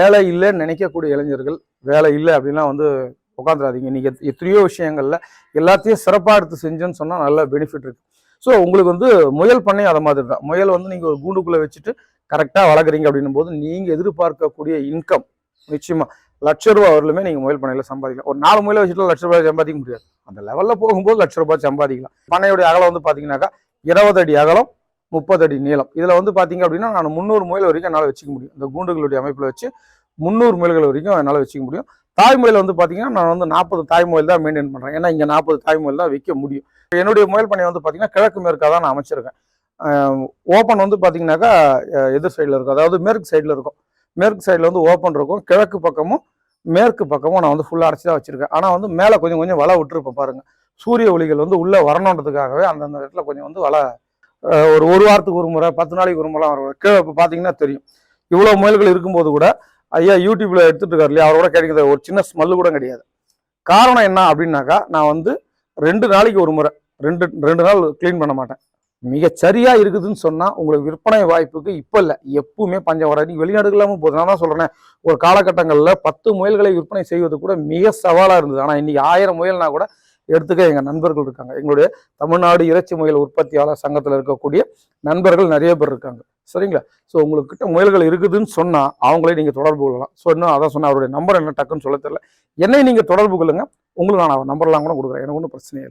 வேலை இல்லைன்னு நினைக்கக்கூடிய இளைஞர்கள் வேலை இல்லை அப்படின்னா வந்து உட்காந்துடாதீங்க. நீங்கள் எத்தனையோ விஷயங்கள்ல எல்லாத்தையும் சிறப்பாக எடுத்து செஞ்சோன்னு சொன்னால் நல்ல பெனிஃபிட் இருக்கு. ஸோ உங்களுக்கு வந்து முயல் பண்ணை அதை மாதிரி தான். முயல் வந்து நீங்கள் ஒரு கூண்டுக்குள்ளே வச்சுட்டு கரெக்டாக வளர்க்குறீங்க அப்படின்னும் போது நீங்கள் எதிர்பார்க்கக்கூடிய இன்கம் நிச்சயமா ₹1,00,000 வரலுமே நீங்கள் முயல் பண்ணையில் சம்பாதிக்கலாம். ஒரு 4 முயலை வச்சுட்டு ₹1,00,000 சம்பாதிக்க முடியாது. அந்த லெவலில் போகும்போது ₹1,00,000 சம்பாதிக்கலாம். பண்ணையுடைய அகலம் வந்து பார்த்தீங்கன்னாக்கா 20 அடி அகலம், 30 அடி நீளம். இதில் வந்து பார்த்தீங்க அப்படின்னா நான் 300 முயல் வரைக்கும் என்னால் வச்சுக்க முடியும். இந்த கூண்டுகளுடைய அமைப்பில் வச்சு 300 முயல்கள் வரைக்கும் என்னால் வச்சுக்க முடியும். தாய்மொழியில் வந்து பார்த்தீங்கன்னா நான் வந்து 40 தாய்மொழியில் தான் மெயின்டைன் பண்ணுறேன். ஏன்னா இங்கே 40 தாய்மொழியில் தான் வைக்க முடியும். என்னுடைய முயல் பண்ணை வந்து பார்த்தீங்கன்னா கிழக்கு மேற்காக தான் நான் அமைச்சிருக்கேன். ஓப்பன் வந்து பார்த்தீங்கன்னாக்கா எதிர் சைடில் இருக்கும், அதாவது மேற்கு சைடில் இருக்கும். மேற்கு சைடில் வந்து ஓப்பன் இருக்கும், கிழக்கு பக்கமும் மேற்கு பக்கமும் நான் வந்து ஃபுல்லாக அடைச்சி தான் வச்சுருக்கேன். ஆனால் வந்து மேலே கொஞ்சம் கொஞ்சம் வலை விட்டுருப்பேன் பாருங்கள். சூரிய ஒளிகள் வந்து உள்ளே வரணுன்றதுக்காகவே அந்தந்த இடத்துல கொஞ்சம் வந்து வலை ஒரு வாரத்துக்கு ஒரு முறை 10 நாளைக்கு ஒரு முறை வரும். கீழே இப்போ பார்த்தீங்கன்னா தெரியும். இவ்வளோ முயல்கள் இருக்கும்போது கூட ஐயா யூடியூப்ல எடுத்துட்டு இருக்காரு இல்லையா, அவரோட கிடைக்கிற ஒரு சின்ன ஸ்மெல்லு கூட கிடையாது. காரணம் என்ன அப்படின்னாக்கா நான் வந்து 2 நாளைக்கு ஒரு முறை 2 நாள் கிளீன் பண்ண மாட்டேன். மிகச்சரியா இருக்குதுன்னு சொன்னா உங்களுக்கு விற்பனை வாய்ப்புக்கு இப்ப இல்லை, எப்பவுமே பஞ்சம் வராது. வெளிநாடுகளாமும் போகுது. நான் தான் சொல்றேன், ஒரு காலகட்டங்களில் 10 முயல்களை விற்பனை செய்வது கூட மிக சவாலா இருந்தது. ஆனா இன்னைக்கு 1000 முயல்னா கூட எடுத்துக்க எங்க நண்பர்கள் இருக்காங்க. எங்களுடைய தமிழ்நாடு இறைச்சி முயல் உற்பத்தியாளர் சங்கத்தில் இருக்கக்கூடிய நண்பர்கள் நிறைய பேர் இருக்காங்க. சரிங்களா? ஸோ உங்ககிட்ட முயல்கள் இருக்குதுன்னு சொன்னா அவங்களே நீங்க தொடர்பு கொள்ளலாம். ஸோ இன்னும் அதான் சொன்ன அவருடைய நம்பர் என்ன டக்குன்னு சொல்ல தெரியல. என்னை நீங்க தொடர்பு கொள்ளுங்க. உங்களுக்கு நான் நம்பர்லாம் கூட கொடுக்குறேன். எனக்கு ஒன்றும் பிரச்சனையே இல்லை.